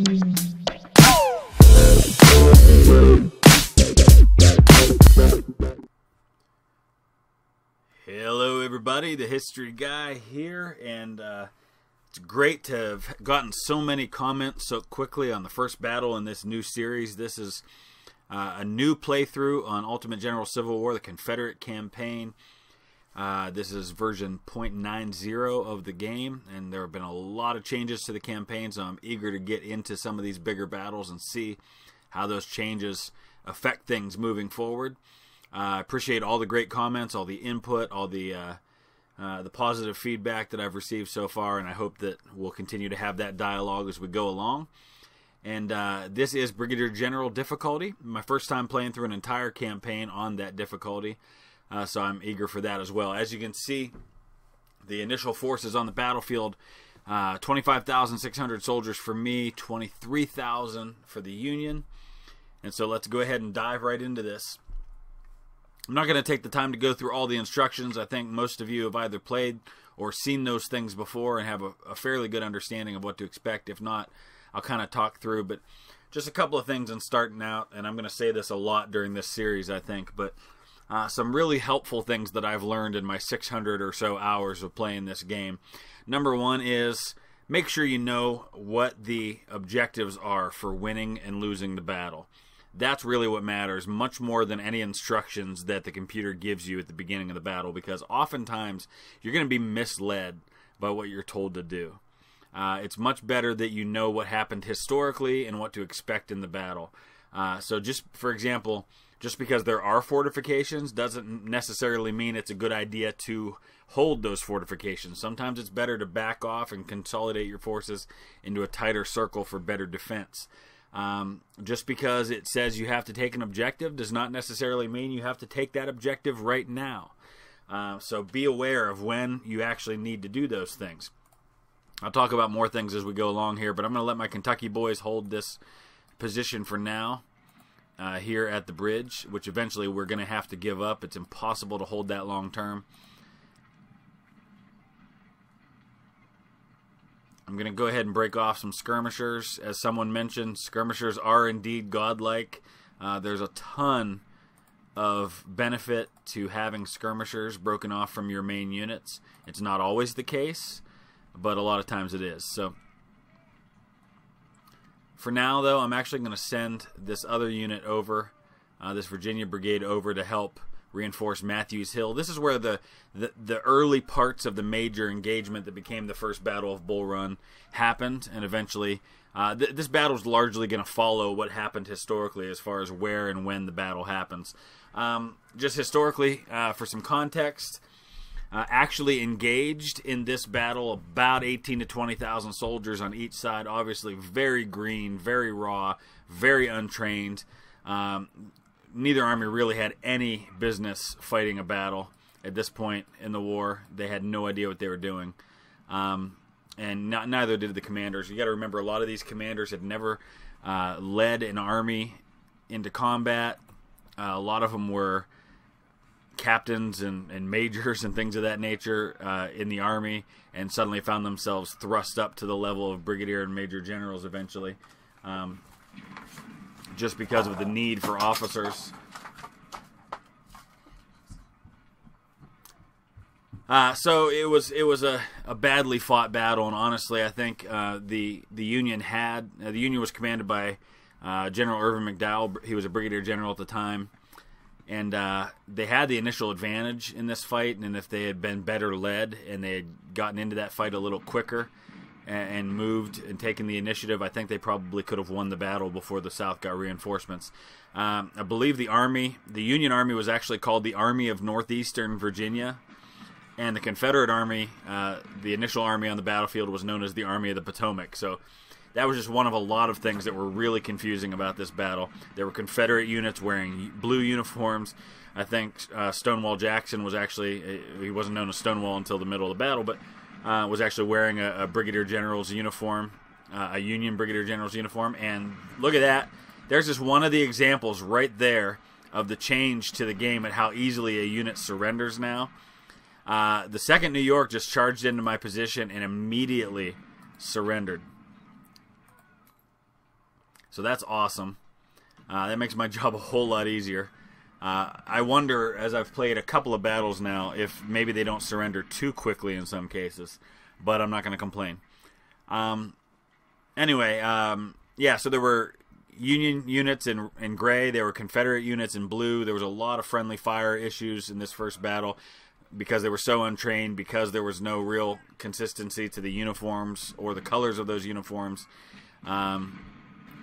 Hello everybody, the History Guy here, and it's great to have gotten so many comments so quickly on the first battle in this new series. This is a new playthrough on Ultimate General Civil War, the Confederate campaign. This is version 0.90 of the game, and there have been a lot of changes to the campaign, so I'm eager to get into some of these bigger battles and see how those changes affect things moving forward. I appreciate all the great comments, all the input, all the positive feedback that I've received so far, and I hope that we'll continue to have that dialogue as we go along. And this is Brigadier General difficulty. My first time playing through an entire campaign on that difficulty, so I'm eager for that as well. As you can see, the initial forces on the battlefield, 25,600 soldiers for me, 23,000 for the Union. And so let's go ahead and dive right into this. I'm not going to take the time to go through all the instructions. I think most of you have either played or seen those things before and have a fairly good understanding of what to expect. If not, I'll kind of talk through. But just a couple of things in starting out, and I'm going to say this a lot during this series, I think, but some really helpful things that I've learned in my 600 or so hours of playing this game. Number one is make sure you know what the objectives are for winning and losing the battle. That's really what matters, much more than any instructions that the computer gives you at the beginning of the battle, because oftentimes you're going to be misled by what you're told to do. It's much better that you know what happened historically and what to expect in the battle. So just, for example, just because there are fortifications doesn't necessarily mean it's a good idea to hold those fortifications. Sometimes it's better to back off and consolidate your forces into a tighter circle for better defense. Just because it says you have to take an objective does not necessarily mean you have to take that objective right now. So be aware of when you actually need to do those things. I'll talk about more things as we go along here, but I'm going to let my Kentucky boys hold this position for now here at the bridge, which eventually we're going to have to give up. It's impossible to hold that long term. I'm going to go ahead and break off some skirmishers. As someone mentioned, skirmishers are indeed godlike. There's a ton of benefit to having skirmishers broken off from your main units. It's not always the case, but a lot of times it is. So for now, though, I'm actually going to send this other unit over, this Virginia brigade over to help reinforce Matthews Hill. This is where the early parts of the major engagement that became the First Battle of Bull Run happened, and eventually this battle is largely going to follow what happened historically as far as where and when the battle happens. Just historically, for some context, actually engaged in this battle about 18 to 20,000 soldiers on each side, obviously very green, very raw, very untrained. Neither army really had any business fighting a battle at this point in the war. They had no idea what they were doing. And neither did the commanders. You got to remember, a lot of these commanders had never led an army into combat. A lot of them were captains and majors and things of that nature in the army, and suddenly found themselves thrust up to the level of brigadier and major generals eventually. Just because of the need for officers. So it was a badly fought battle, and honestly, I think the Union was commanded by General Irvin McDowell. He was a brigadier general at the time, and they had the initial advantage in this fight. And if they had been better led and they had gotten into that fight a little quicker and moved and taken the initiative, I think they probably could have won the battle before the South got reinforcements. I believe the Union Army was actually called the Army of Northeastern Virginia, and the Confederate Army, the initial army on the battlefield, was known as the Army of the Potomac. So that was just one of a lot of things that were really confusing about this battle. There were Confederate units wearing blue uniforms. I think Stonewall Jackson was actually, he wasn't known as Stonewall until the middle of the battle, but was actually wearing a brigadier general's uniform, a Union brigadier general's uniform. And look at that. There's just one of the examples right there of the change to the game at how easily a unit surrenders now. The 2nd New York just charged into my position and immediately surrendered. So that's awesome. That makes my job a whole lot easier. I wonder, as I've played a couple of battles now, if maybe they don't surrender too quickly in some cases. But I'm not going to complain. Anyway, yeah, so there were Union units in gray. There were Confederate units in blue. There was a lot of friendly fire issues in this first battle because they were so untrained, because there was no real consistency to the uniforms or the colors of those uniforms.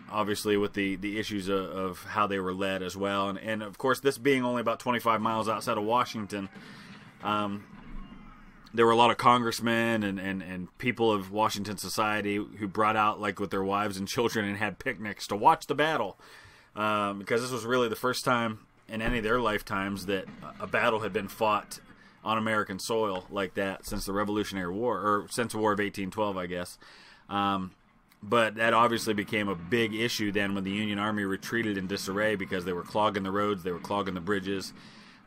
Obviously with the issues of how they were led as well. And of course, this being only about 25 miles outside of Washington, there were a lot of congressmen and people of Washington society who brought out, like, with their wives and children and had picnics to watch the battle, because this was really the first time in any of their lifetimes that a battle had been fought on American soil like that since the Revolutionary War, or since the War of 1812, I guess. But that obviously became a big issue then when the Union Army retreated in disarray because they were clogging the roads, they were clogging the bridges.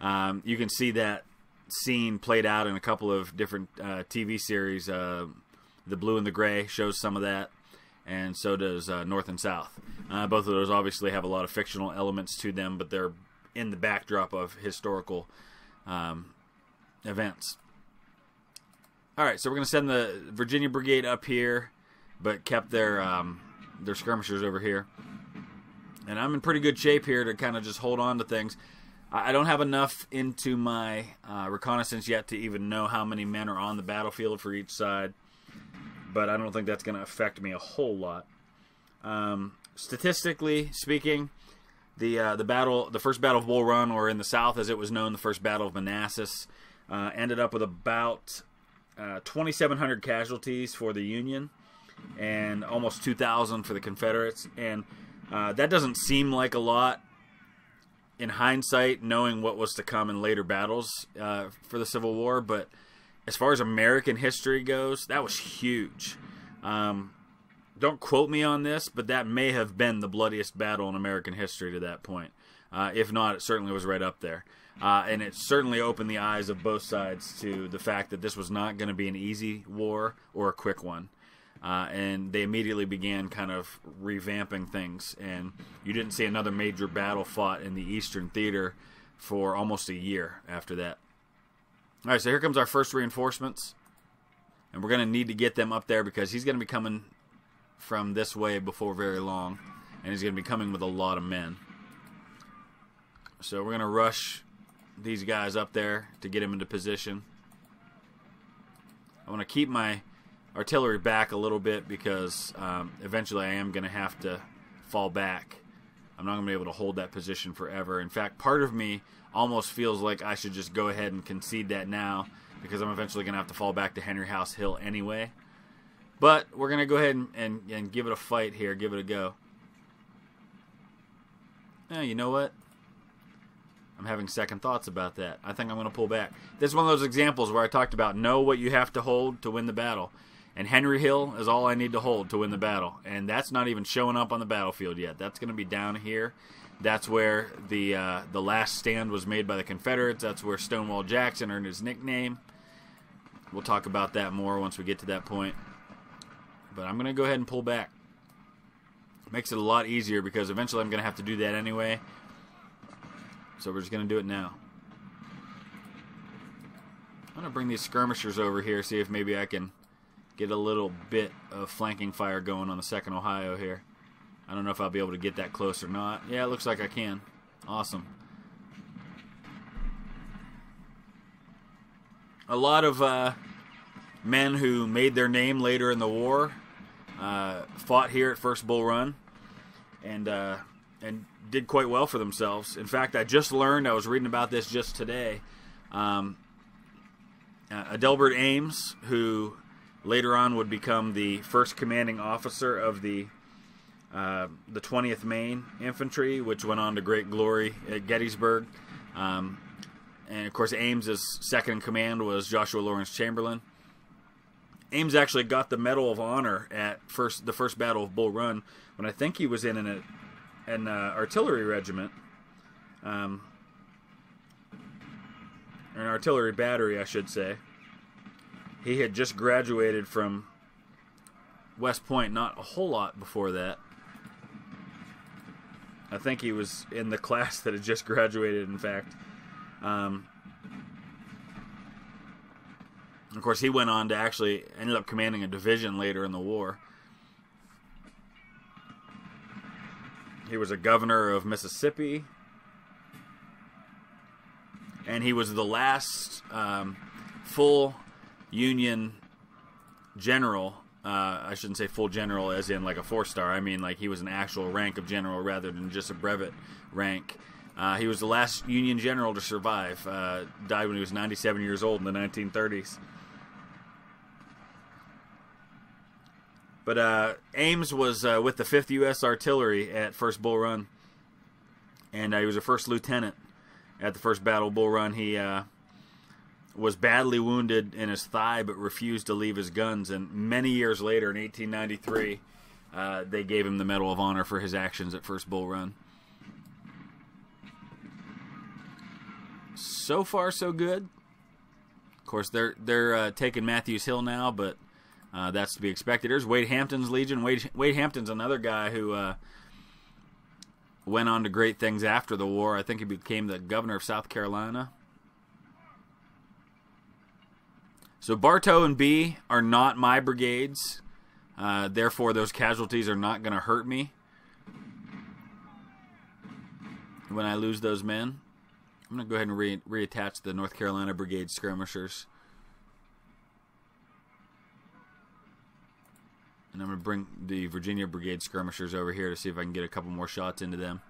You can see that scene played out in a couple of different TV series. The Blue and the Gray shows some of that, and so does North and South. Both of those obviously have a lot of fictional elements to them, but they're in the backdrop of historical events. Alright, so we're going to send the Virginia Brigade up here, but kept their skirmishers over here. And I'm in pretty good shape here to kind of just hold on to things. I don't have enough into my reconnaissance yet to even know how many men are on the battlefield for each side, but I don't think that's going to affect me a whole lot. Statistically speaking, the first battle of Bull Run, or in the South as it was known, the first battle of Manassas, ended up with about 2,700 casualties for the Union and almost 2,000 for the Confederates. And that doesn't seem like a lot in hindsight, knowing what was to come in later battles for the Civil War, but as far as American history goes, that was huge. Don't quote me on this, but that may have been the bloodiest battle in American history to that point. If not, it certainly was right up there. And it certainly opened the eyes of both sides to the fact that this was not going to be an easy war or a quick one. And they immediately began kind of revamping things, and you didn't see another major battle fought in the Eastern Theater for almost a year after that. Alright, so here comes our first reinforcements, and we're going to need to get them up there because he's going to be coming from this way before very long, and he's going to be coming with a lot of men. So we're going to rush these guys up there to get him into position. I want to keep my artillery back a little bit because eventually I am going to have to fall back. I'm not going to be able to hold that position forever. In fact, part of me almost feels like I should just go ahead and concede that now because I'm eventually going to have to fall back to Henry House Hill anyway. But we're going to go ahead and give it a fight here, give it a go. You know what? I'm having second thoughts about that. I think I'm going to pull back. This is one of those examples where I talked about know what you have to hold to win the battle. And Henry Hill is all I need to hold to win the battle. And that's not even showing up on the battlefield yet. That's going to be down here. That's where the last stand was made by the Confederates. That's where Stonewall Jackson earned his nickname. We'll talk about that more once we get to that point. But I'm going to go ahead and pull back. Makes it a lot easier because eventually I'm going to have to do that anyway. So we're just going to do it now. I'm going to bring these skirmishers over here, see if maybe I can get a little bit of flanking fire going on the 2nd Ohio here. I don't know if I'll be able to get that close or not. Yeah, it looks like I can. Awesome. A lot of men who made their name later in the war fought here at First Bull Run and did quite well for themselves. In fact, I just learned, I was reading about this just today, Adelbert Ames, who later on would become the first commanding officer of the 20th Maine Infantry, which went on to great glory at Gettysburg. And of course, Ames's second in command was Joshua Lawrence Chamberlain. Ames actually got the Medal of Honor at the first Battle of Bull Run when I think he was in an artillery regiment, an artillery battery, I should say. He had just graduated from West Point, not a whole lot before that. I think he was in the class that had just graduated, in fact. Of course, he went on to actually ended up commanding a division later in the war. He was a governor of Mississippi. And he was the last full Union general. I shouldn't say full general as in like a 4-star. I mean like he was an actual rank of general rather than just a brevet rank. He was the last Union general to survive. Died when he was 97 years old in the 1930s. But Ames was with the 5th U.S. Artillery at First Bull Run. And he was a first lieutenant at the First Battle Bull Run. He was badly wounded in his thigh but refused to leave his guns. And many years later, in 1893, they gave him the Medal of Honor for his actions at First Bull Run. So far, so good. Of course, they're taking Matthews Hill now, but that's to be expected. There's Wade Hampton's Legion. Wade Hampton's another guy who went on to great things after the war. I think he became the governor of South Carolina. So Bartow and B are not my brigades. Therefore, those casualties are not going to hurt me when I lose those men. I'm going to go ahead and reattach the North Carolina Brigade skirmishers. And I'm going to bring the Virginia Brigade skirmishers over here to see if I can get a couple more shots into them.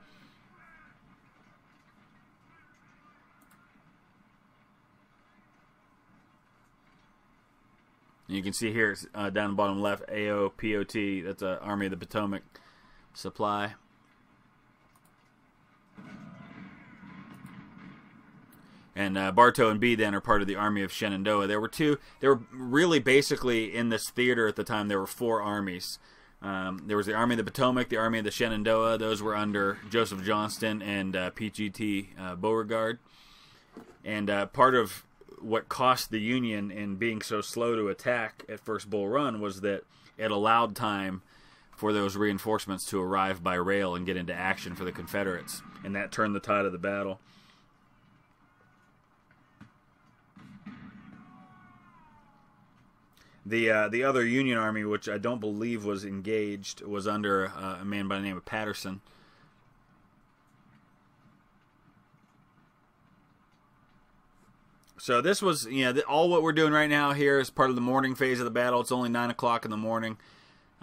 And you can see here, down the bottom left, AOPOT, that's an Army of the Potomac supply. And Bartow and B then are part of the Army of Shenandoah. There were really basically in this theater at the time, there were 4 armies. There was the Army of the Potomac, the Army of the Shenandoah. Those were under Joseph Johnston and PGT Beauregard. And part of what cost the Union in being so slow to attack at First Bull Run was that it allowed time for those reinforcements to arrive by rail and get into action for the Confederates. And that turned the tide of the battle. The other Union Army, which I don't believe was engaged, was under a man by the name of Patterson. So this was, all what we're doing right now here is part of the morning phase of the battle. It's only 9 o'clock in the morning.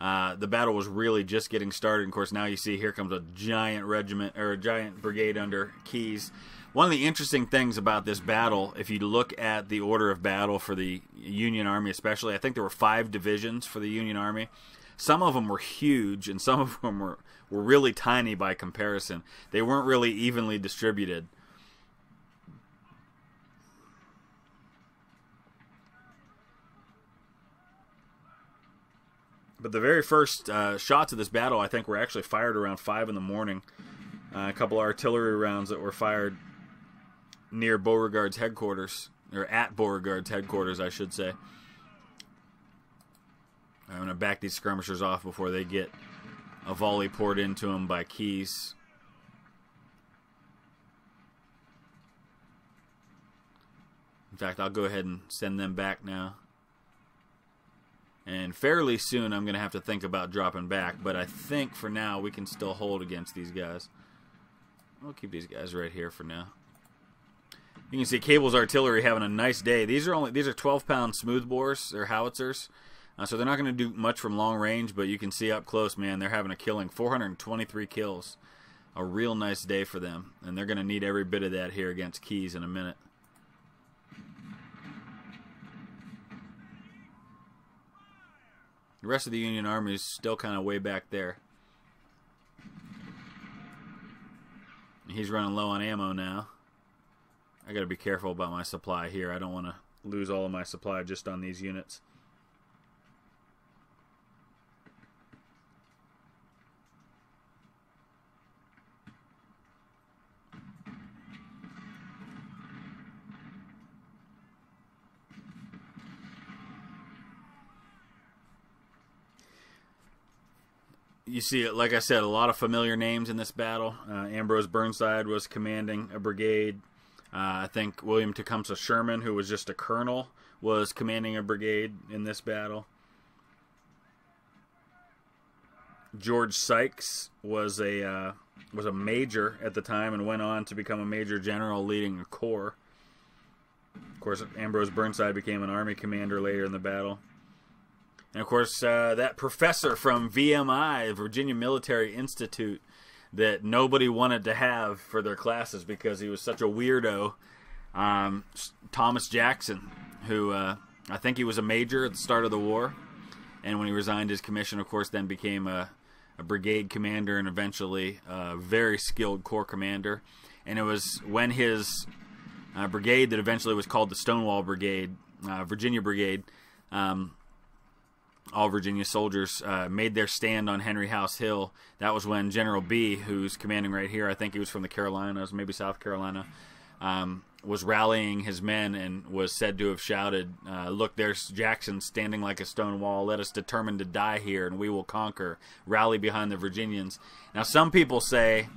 The battle was really just getting started. And of course, now you see here comes a giant regiment, or a giant brigade under Keyes. One of the interesting things about this battle, if you look at the order of battle for the Union Army especially, I think there were 5 divisions for the Union Army. Some of them were huge, and some of them were really tiny by comparison. They weren't really evenly distributed. But the very first shots of this battle, I think, were actually fired around 5 in the morning. A couple of artillery rounds that were fired near Beauregard's headquarters, or at Beauregard's headquarters, I should say. I'm going to back these skirmishers off before they get a volley poured into them by Keyes. In fact, I'll go ahead and send them back now. And fairly soon I'm going to have to think about dropping back, but I think for now we can still hold against these guys. We'll keep these guys right here for now. You can see Cable's artillery having a nice day. These are 12-pound smoothbores. They're howitzers. So they're not going to do much from long range, but you can see up close, man, they're having a killing. 423 kills. A real nice day for them. And they're going to need every bit of that here against Keyes in a minute. The rest of the Union Army is still kind of way back there. He's running low on ammo now. I got to be careful about my supply here. I don't want to lose all of my supply just on these units. you see, like I said, a lot of familiar names in this battle. Ambrose Burnside was commanding a brigade. I think William Tecumseh Sherman, who was just a colonel, was commanding a brigade in this battle. George Sykes was a major at the time and went on to become a major general leading a corps. Of course, Ambrose Burnside became an army commander later in the battle. And of course, that professor from VMI, Virginia Military Institute, that nobody wanted to have for their classes because he was such a weirdo, Thomas Jackson, who I think he was a major at the start of the war. And when he resigned his commission, of course, then became a brigade commander and eventually a very skilled corps commander. And it was when his brigade that eventually was called the Stonewall Brigade, Virginia Brigade, all Virginia soldiers made their stand on Henry House Hill. That was when General B, who's commanding right here, I think he was from the Carolinas, maybe South Carolina, was rallying his men and was said to have shouted, "Look, there's Jackson standing like a stone wall. Let us determine to die here, and we will conquer. Rally behind the Virginians." Now, some people say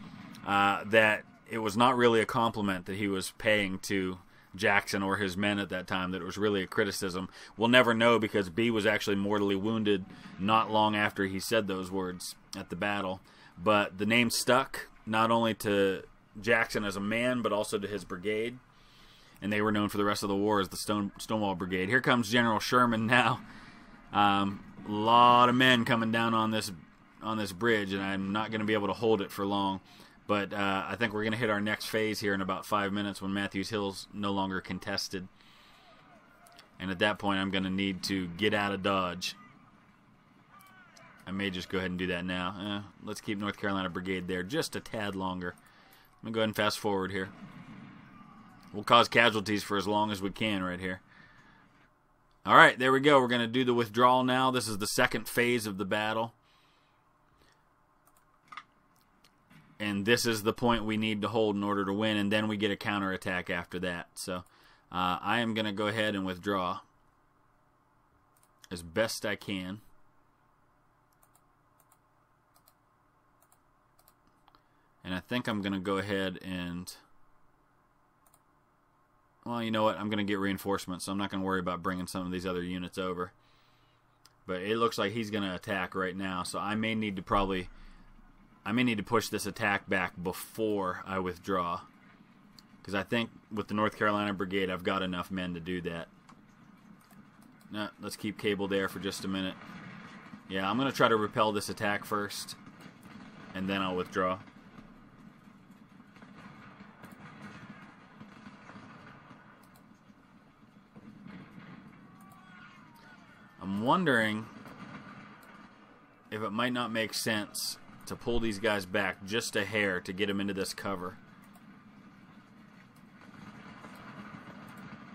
that it was not really a compliment that he was paying to Jackson or his men at that time, that it was really a criticism. We'll never know because B was actually mortally wounded not long after he said those words at the battle. But the name stuck not only to Jackson as a man, but also to his brigade. And they were known for the rest of the war as the Stonewall Brigade. Here comes General Sherman now. A lot of men coming down on this bridge, and I'm not going to be able to hold it for long. But I think we're going to hit our next phase here in about 5 minutes when Matthews Hill's no longer contested. And at that point, I'm going to need to get out of Dodge. I may just go ahead and do that now. Let's keep North Carolina Brigade there just a tad longer. I'm going to go ahead and fast forward here. We'll cause casualties for as long as we can right here. All right, there we go. We're going to do the withdrawal now. This is the second phase of the battle. And this is the point we need to hold in order to win, and then we get a counterattack after that. So I am going to go ahead and withdraw as best I can. And I think I'm going to go ahead and... Well, you know what? I'm going to get reinforcements, so I'm not going to worry about bringing some of these other units over. But it looks like he's going to attack right now, so I may need to push this attack back before I withdraw. Because I think with the North Carolina Brigade, I've got enough men to do that. No, let's keep cable there for just a minute. Yeah, I'm going to try to repel this attack first, and then I'll withdraw. I'm wondering if it might not make sense to pull these guys back just a hair to get them into this cover.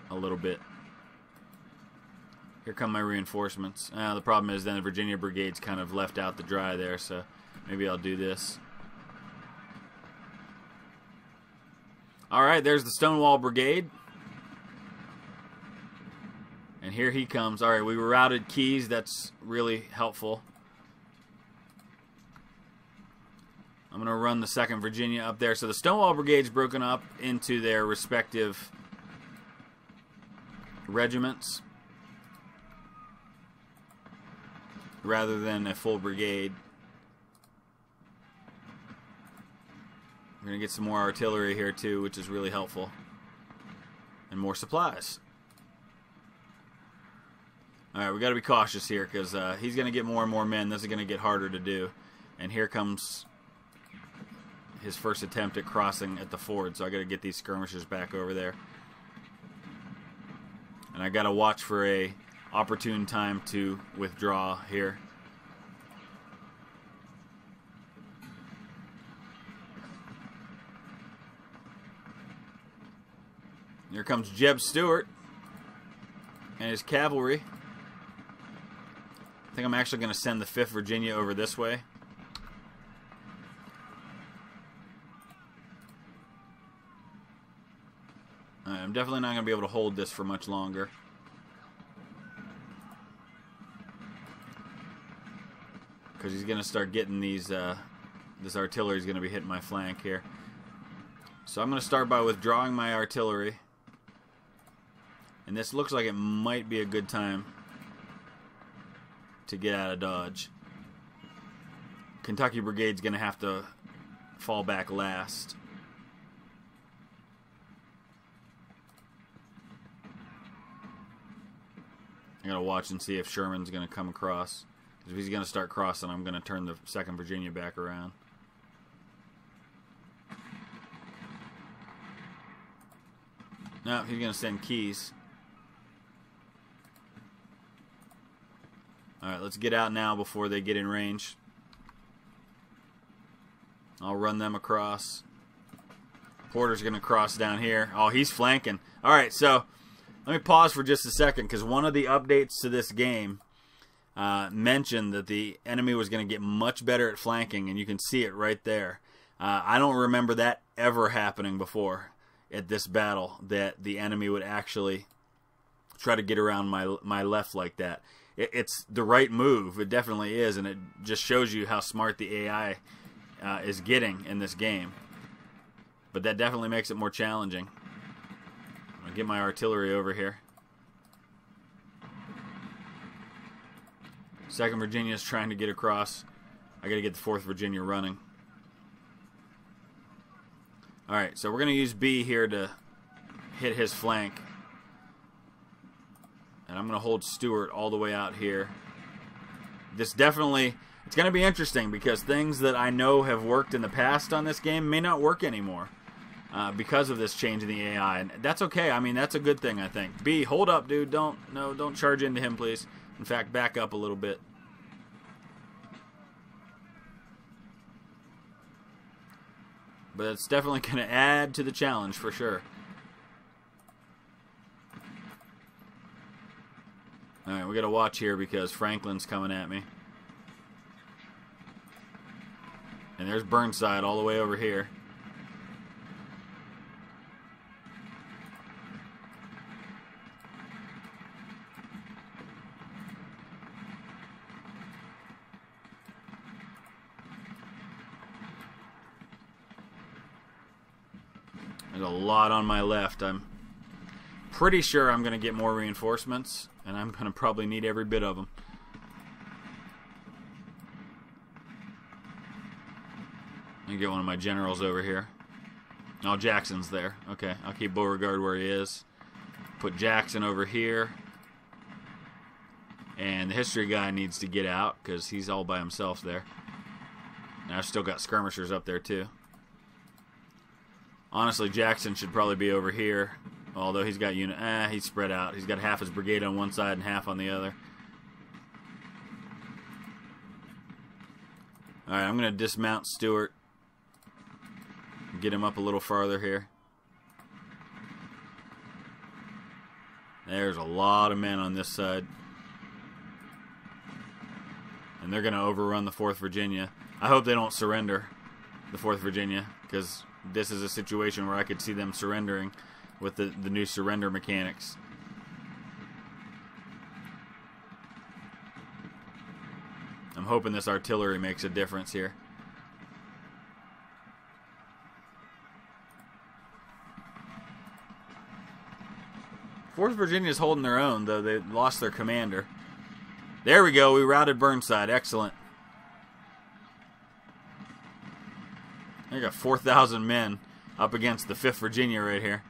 A little bit. Here come my reinforcements. The problem is then the Virginia Brigade's kind of left out to dry there, so maybe I'll do this. Alright, there's the Stonewall Brigade. And here he comes. Alright, we routed Keys. That's really helpful. I'm going to run the 2nd Virginia up there. So the Stonewall Brigade's broken up into their respective regiments rather than a full brigade. We're going to get some more artillery here too, which is really helpful. And more supplies. Alright, we got to be cautious here because he's going to get more and more men. This is going to get harder to do. And here comes his first attempt at crossing at the ford, so I got to get these skirmishers back over there. And I got to watch for a opportune time to withdraw here. Here comes Jeb Stuart and his cavalry. I think I'm actually going to send the 5th Virginia over this way. I'm definitely not going to be able to hold this for much longer. because he's going to start getting these, this artillery is going to be hitting my flank here. So I'm going to start by withdrawing my artillery. And this looks like it might be a good time to get out of dodge. Kentucky Brigade's going to have to fall back last. I gotta watch and see if Sherman's gonna come across. If he's gonna start crossing, I'm gonna turn the 2nd Virginia back around. No, he's gonna send Keys. Alright, let's get out now before they get in range. I'll run them across. Porter's gonna cross down here. Oh, he's flanking. Alright, so let me pause for just a second, because one of the updates to this game mentioned that the enemy was going to get much better at flanking, and you can see it right there. I don't remember that ever happening before at this battle, that the enemy would actually try to get around my left like that. It's the right move. It definitely is, and it just shows you how smart the AI is getting in this game. But that definitely makes it more challenging. I'll get my artillery over here. 2nd Virginia is trying to get across. I got to get the 4th Virginia running. Alright, so we're going to use B here to hit his flank. And I'm going to hold Stewart all the way out here. This definitely, it's going to be interesting, because things that I know have worked in the past on this game may not work anymore. Because of this change in the AI, and that's okay. I mean, that's a good thing, I think. B, hold up, dude. Don't charge into him, please. In fact, back up a little bit. But it's definitely going to add to the challenge for sure. All right, we got to watch here because Franklin's coming at me, and there's Burnside all the way over here. There's a lot on my left. I'm pretty sure I'm going to get more reinforcements, and I'm going to probably need every bit of them. Let me get one of my generals over here. Oh, Jackson's there. Okay, I'll keep Beauregard where he is. Put Jackson over here. And the history guy needs to get out because he's all by himself there. And I've still got skirmishers up there too. Honestly, Jackson should probably be over here, although he's got he's spread out. He's got half his brigade on one side and half on the other. All right, I'm going to dismount Stewart. Get him up a little farther here. There's a lot of men on this side. And they're going to overrun the 4th Virginia. I hope they don't surrender the 4th Virginia, because this is a situation where I could see them surrendering with the new surrender mechanics. I'm hoping this artillery makes a difference here. Fourth Virginia's holding their own, though they lost their commander. There we go. We routed Burnside. Excellent. I got 4,000 men up against the 5th Virginia right here.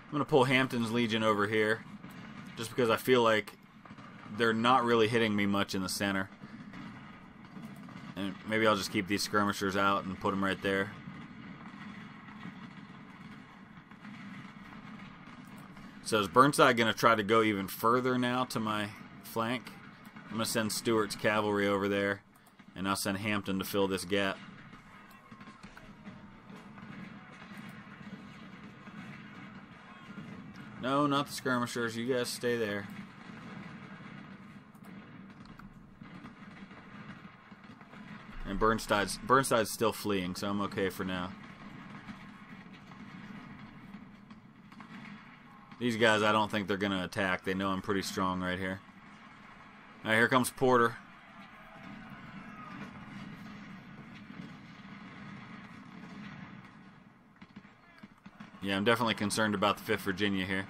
I'm going to pull Hampton's Legion over here just because I feel like they're not really hitting me much in the center. And maybe I'll just keep these skirmishers out and put them right there. So is Burnside going to try to go even further now to my flank? I'm going to send Stewart's cavalry over there, and I'll send Hampton to fill this gap. No, not the skirmishers. You guys stay there. And Burnside's still fleeing, so I'm okay for now. These guys, I don't think they're going to attack. They know I'm pretty strong right here. Alright, here comes Porter. Yeah, I'm definitely concerned about the 5th Virginia here.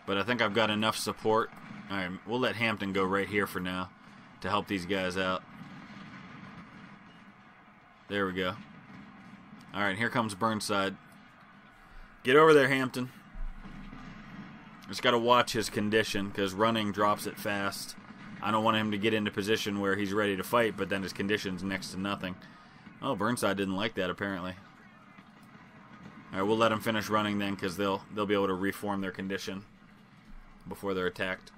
But I think I've got enough support. Alright, we'll let Hampton go right here for now to help these guys out. There we go. Alright, here comes Burnside. Get over there, Hampton. Just got to watch his condition, because running drops it fast. I don't want him to get into position where he's ready to fight, but then his condition's next to nothing. Oh, Burnside didn't like that, apparently. Alright, we'll let them finish running then, because they'll be able to reform their condition before they're attacked.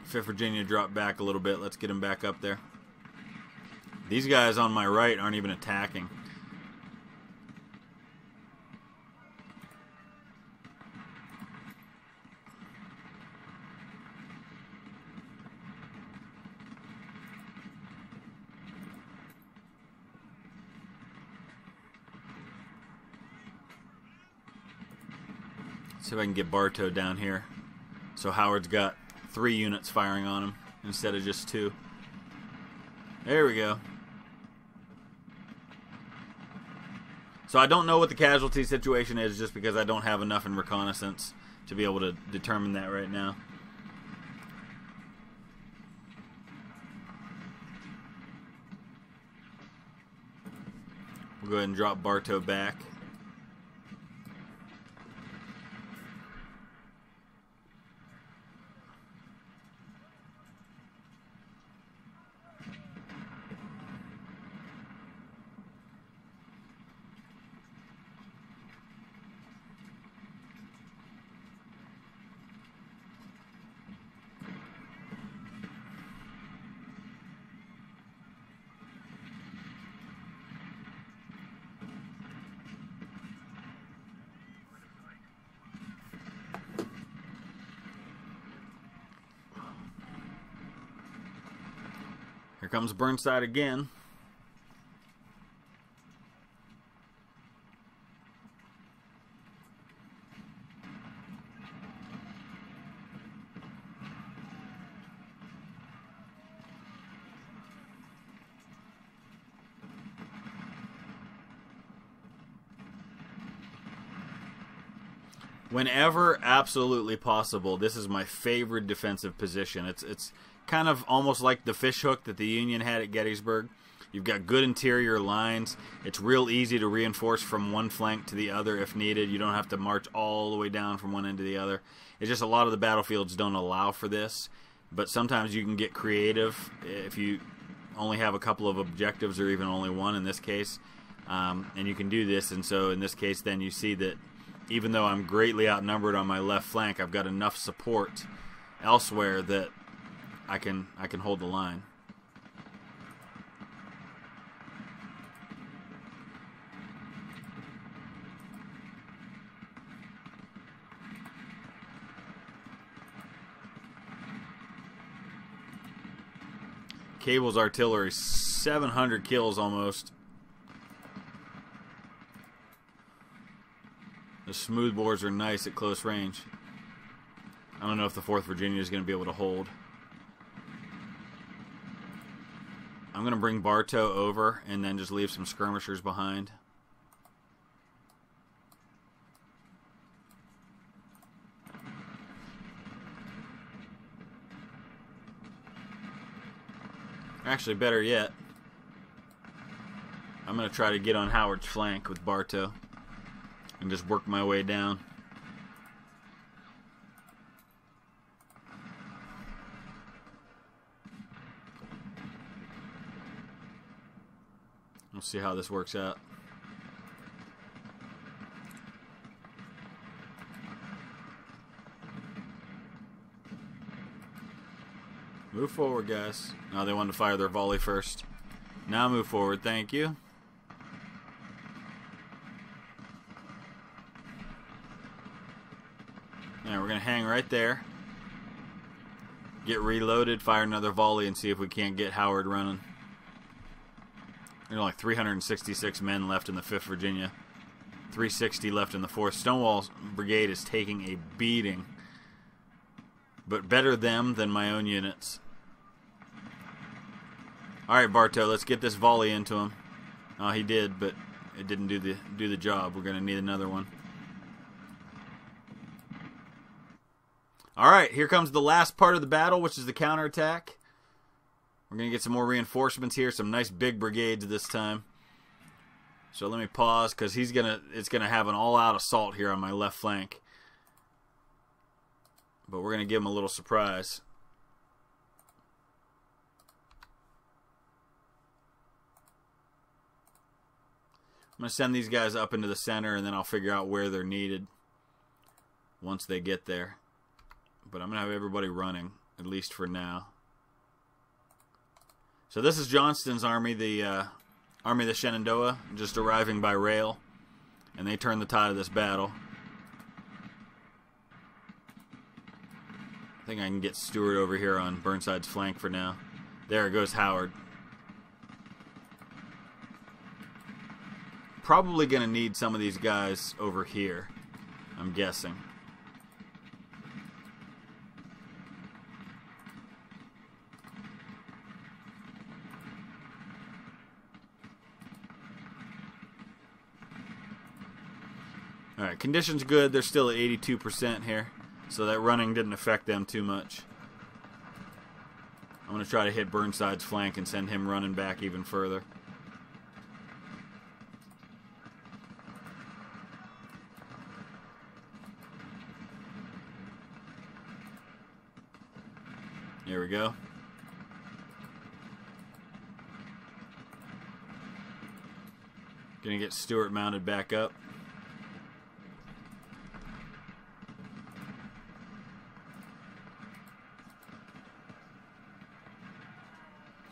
Fifth Virginia dropped back a little bit. Let's get them back up there. These guys on my right aren't even attacking. See if I can get Bartow down here. So Howard's got 3 units firing on him instead of just 2. There we go. So I don't know what the casualty situation is, just because I don't have enough in reconnaissance to be able to determine that right now. We'll go ahead and drop Bartow back. Here comes Burnside again. Whenever absolutely possible, this is my favorite defensive position. It's kind of almost like the fishhook that the Union had at Gettysburg. You've got good interior lines. It's real easy to reinforce from one flank to the other if needed. You don't have to march all the way down from one end to the other. It's just a lot of the battlefields don't allow for this, but sometimes you can get creative if you only have a couple of objectives, or even only one in this case, and you can do this. And so in this case then you see that even though I'm greatly outnumbered on my left flank, I've got enough support elsewhere that I can hold the line. Cable's artillery, 700 kills almost. The smoothbores are nice at close range. I don't know if the 4th Virginia is going to be able to hold. I'm going to bring Bartow over and then just leave some skirmishers behind. Actually, better yet, I'm going to try to get on Howard's flank with Bartow and just work my way down. We'll see how this works out. Move forward, guys. No, they wanted to fire their volley first. Now move forward, thank you. Alright, we're going to hang right there. Get reloaded, fire another volley, and see if we can't get Howard running. There's only 366 men left in the 5th Virginia. 360 left in the 4th. Stonewall's brigade is taking a beating. But better them than my own units. Alright, Bartow, let's get this volley into him. Oh, he did, but it didn't do the job. We're going to need another one. Alright, here comes the last part of the battle, which is the counterattack. We're going to get some more reinforcements here, some nice big brigades this time. So let me pause, because it's going to have an all-out assault here on my left flank. But we're going to give him a little surprise. I'm going to send these guys up into the center, and then I'll figure out where they're needed once they get there. But I'm going to have everybody running, at least for now. So this is Johnston's army, the Army of the Shenandoah, just arriving by rail. And they turn the tide of this battle. I think I can get Stewart over here on Burnside's flank for now. There goes Howard. Probably going to need some of these guys over here, I'm guessing. Alright, conditions good. They're still at 82% here, so that running didn't affect them too much. I'm going to try to hit Burnside's flank and send him running back even further. Here we go. Gonna get Stewart mounted back up.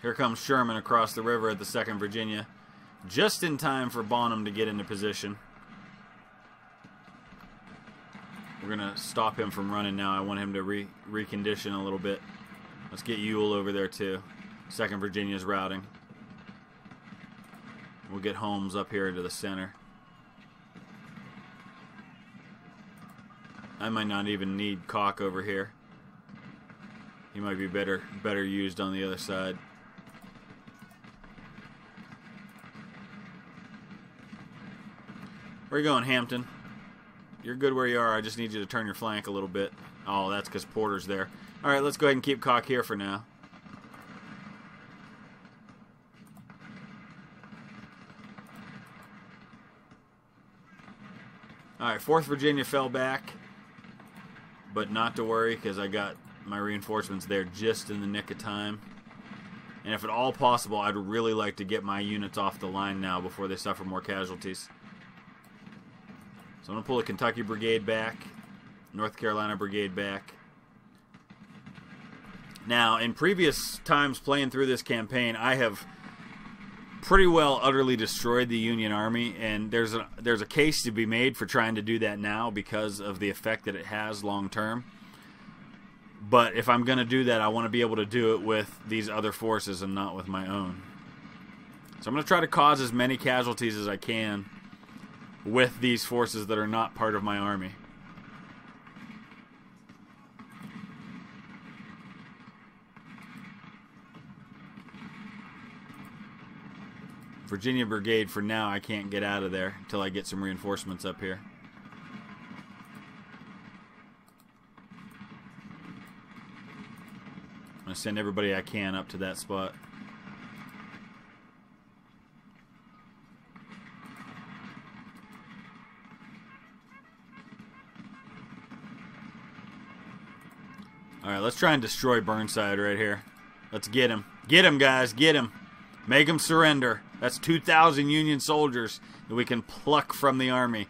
Here comes Sherman across the river at the 2nd Virginia. Just in time for Bonham to get into position. We're going to stop him from running now. I want him to recondition a little bit. Let's get Ewell over there too. 2nd Virginia's routing. We'll get Holmes up here into the center. I might not even need Cock over here. He might be better used on the other side. Where you going, Hampton? You're good where you are. I just need you to turn your flank a little bit. Oh, that's because Porter's there. Alright, let's go ahead and keep Cock here for now. Alright, 4th Virginia fell back. But not to worry, because I got my reinforcements there just in the nick of time. And if at all possible, I'd really like to get my units off the line now before they suffer more casualties. So I'm going to pull the Kentucky Brigade back, North Carolina Brigade back. Now, in previous times playing through this campaign, I have pretty well utterly destroyed the Union Army, and there's a case to be made for trying to do that now because of the effect that it has long term. But if I'm going to do that, I want to be able to do it with these other forces and not with my own. So I'm going to try to cause as many casualties as I can with these forces that are not part of my army. Virginia Brigade, for now, I can't get out of there until I get some reinforcements up here. I'm going to send everybody I can up to that spot. Alright, let's try and destroy Burnside right here. Let's get him. Get him, guys. Get him. Make him surrender. That's 2,000 Union soldiers that we can pluck from the army.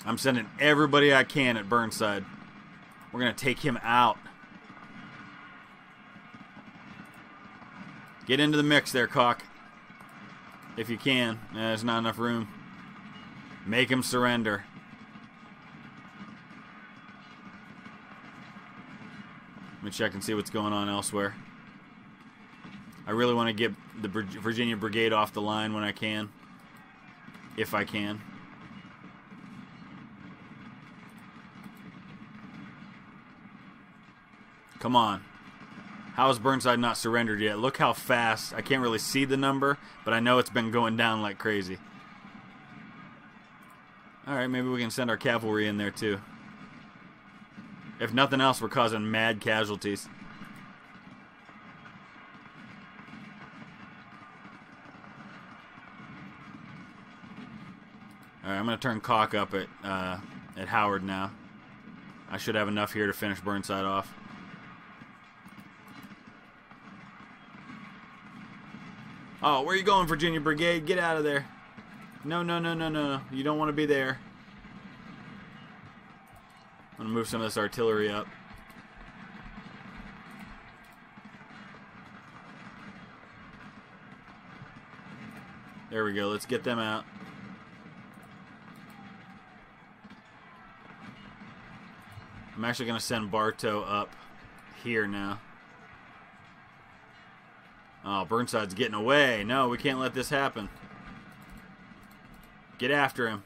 I'm sending everybody I can at Burnside. We're going to take him out. Get into the mix there, Cock. If you can. There's not enough room. Make him surrender. Let me check and see what's going on elsewhere. I really want to get the Virginia Brigade off the line when I can. If I can. Come on. How is Burnside not surrendered yet? Look how fast. I can't really see the number, but I know it's been going down like crazy. Alright, maybe we can send our cavalry in there too. If nothing else, we're causing mad casualties. Alright, I'm going to turn Cock up at Howard now. I should have enough here to finish Burnside off. Oh, where are you going, Virginia Brigade? Get out of there. No, no, no, no, no. You don't want to be there. I'm going to move some of this artillery up. There we go. Let's get them out. I'm actually going to send Bartow up here now. Oh, Burnside's getting away. No, we can't let this happen. Get after him.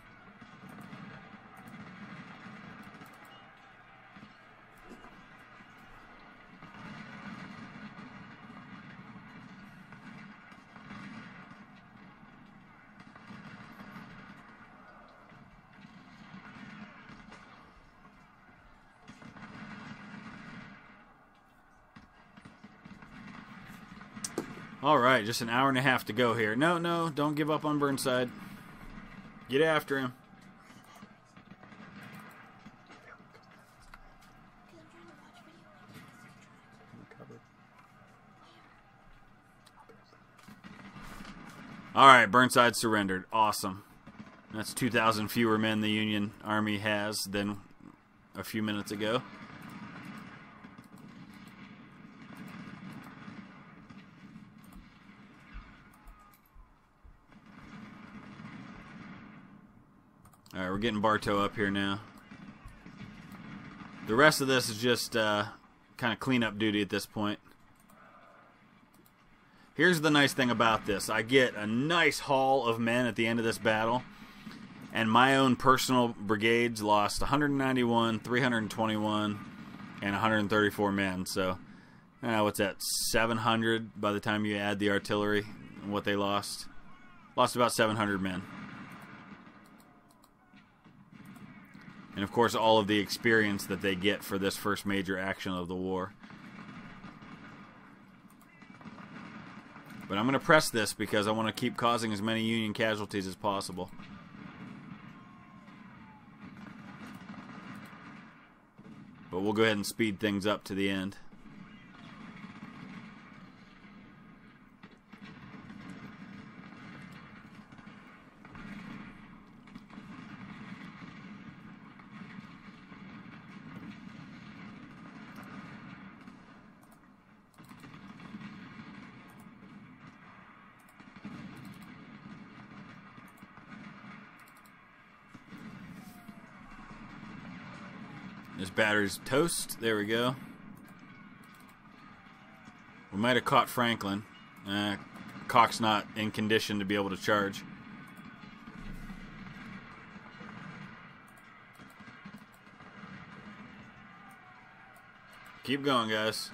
Alright, just an hour and a half to go here. No, no, don't give up on Burnside. Get after him. Alright, Burnside surrendered. Awesome. That's 2,000 fewer men the Union Army has than a few minutes ago. Alright, we're getting Bartow up here now. The rest of this is just kind of cleanup duty at this point. Here's the nice thing about this. I get a nice haul of men at the end of this battle. And my own personal brigades lost 191, 321, and 134 men. So, what's that? 700 by the time you add the artillery and what they lost. Lost about 700 men. And of course all of the experience that they get for this first major action of the war. But I'm going to press this because I want to keep causing as many Union casualties as possible. But we'll go ahead and speed things up to the end. This battery's toast. There we go. We might have caught Franklin. Cock's not in condition to be able to charge. Keep going, guys.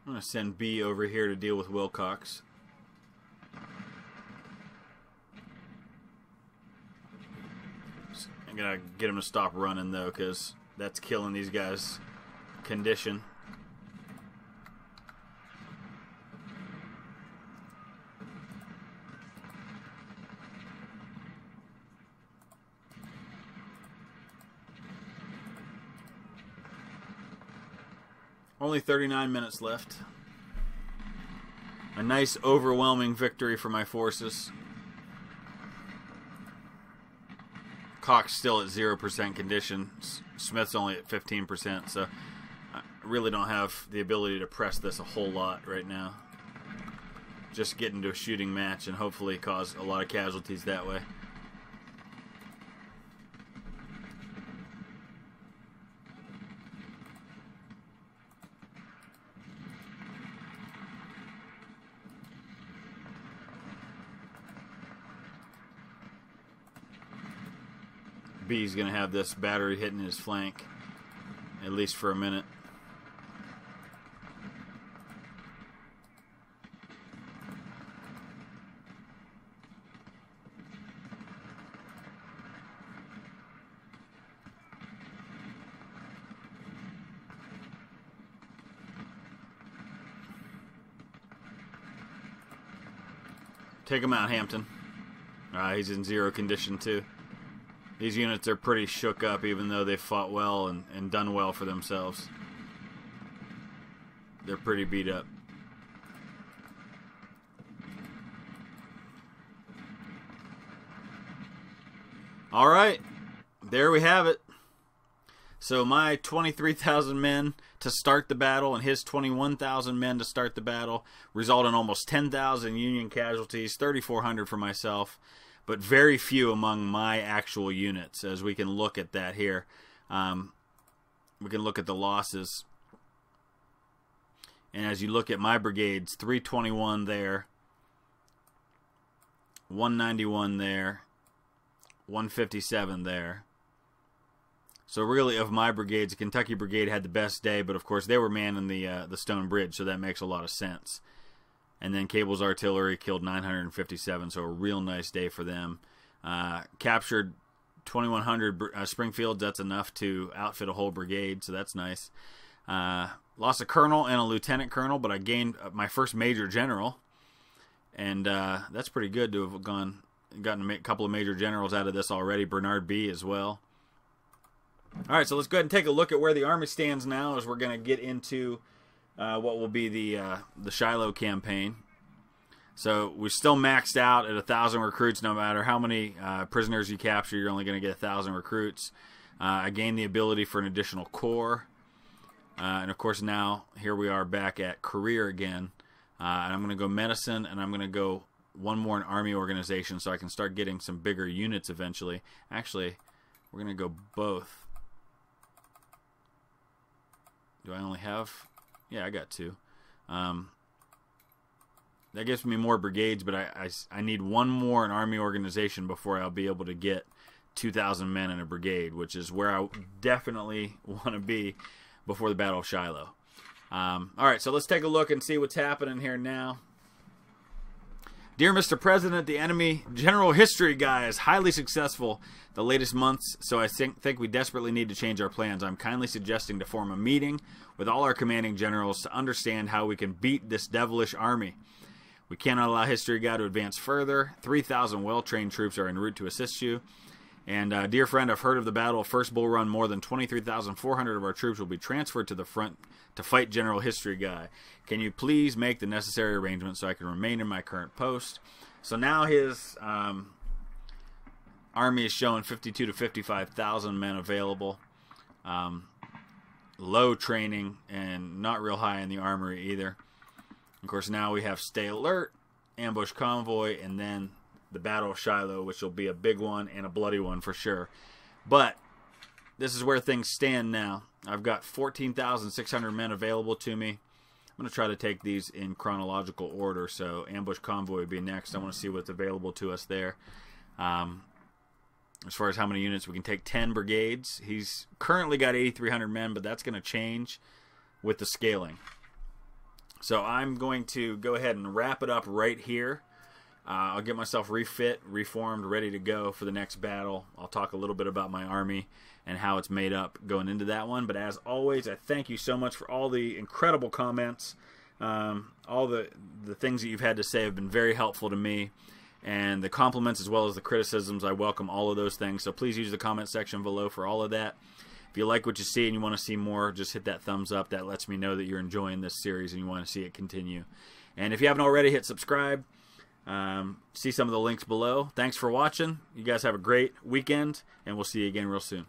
I'm going to send B over here to deal with Wilcox. I'm going to get him to stop running, though, because that's killing these guys' condition. Only 39 minutes left. A nice overwhelming victory for my forces. Hawk's still at 0% condition. Smith's only at 15%, so I really don't have the ability to press this a whole lot right now. Just get into a shooting match and hopefully cause a lot of casualties that way. B's going to have this battery hitting his flank, at least for a minute. Take him out, Hampton. He's in 0 condition too. These units are pretty shook up, even though they fought well and done well for themselves. They're pretty beat up. All right, there we have it. So my 23,000 men to start the battle and his 21,000 men to start the battle result in almost 10,000 Union casualties, 3,400 for myself, but very few among my actual units, as we can look at that here. We can look at the losses. And as you look at my brigades, 321 there, 191 there, 157 there. So really, of my brigades, the Kentucky Brigade had the best day, but of course they were manning the Stone Bridge, so that makes a lot of sense. And then Cable's artillery killed 957, so a real nice day for them. Captured 2,100 Springfields. That's enough to outfit a whole brigade, so that's nice. Lost a colonel and a lieutenant colonel, but I gained my first major general, and that's pretty good to have gotten a couple of major generals out of this already. Bernard B. as well. All right, so let's go ahead and take a look at where the Army stands now, as we're going to get into what will be the Shiloh campaign. So we're still maxed out at 1,000 recruits. No matter how many prisoners you capture, you're only going to get 1,000 recruits. I gained the ability for an additional corps. And of course now, here we are back at career again. And I'm going to go medicine, and I'm going to go one more in Army organization so I can start getting some bigger units eventually. Actually, we're going to go both. Do I only have... Yeah, I got 2. That gives me more brigades, but I need one more in Army organization before I'll be able to get 2,000 men in a brigade, which is where I definitely want to be before the Battle of Shiloh. All right, so let's take a look and see what's happening here now. Dear Mr. President, the enemy general history guy is highly successful the latest months, so I think we desperately need to change our plans. I'm kindly suggesting to form a meeting with all our commanding generals to understand how we can beat this devilish army. We cannot allow history guy to advance further. 3,000 well-trained troops are en route to assist you. And dear friend, I've heard of the Battle of First Bull Run. More than 23,400 of our troops will be transferred to the front to fight General History Guy. Can you please make the necessary arrangements so I can remain in my current post? So now his army is showing 52 to 55,000 men available. Low training and not real high in the armory either. Of course, now we have Stay Alert, Ambush Convoy, and then the Battle of Shiloh, which will be a big one and a bloody one for sure. But this is where things stand now. I've got 14,600 men available to me. I'm going to try to take these in chronological order. So Ambush Convoy would be next. I want to see what's available to us there. As far as how many units, we can take 10 brigades. He's currently got 8,300 men, but that's going to change with the scaling. So I'm going to go ahead and wrap it up right here. I'll get myself refit, reformed, ready to go for the next battle. I'll talk a little bit about my army and how it's made up going into that one. But as always, I thank you so much for all the incredible comments. All the things that you've had to say have been very helpful to me. And the compliments as well as the criticisms, I welcome all of those things. So please use the comment section below for all of that. If you like what you see and you want to see more, just hit that thumbs up. That lets me know that you're enjoying this series and you want to see it continue. And if you haven't already, hit subscribe. See some of the links below. Thanks for watching. You guys have a great weekend, and we'll see you again real soon.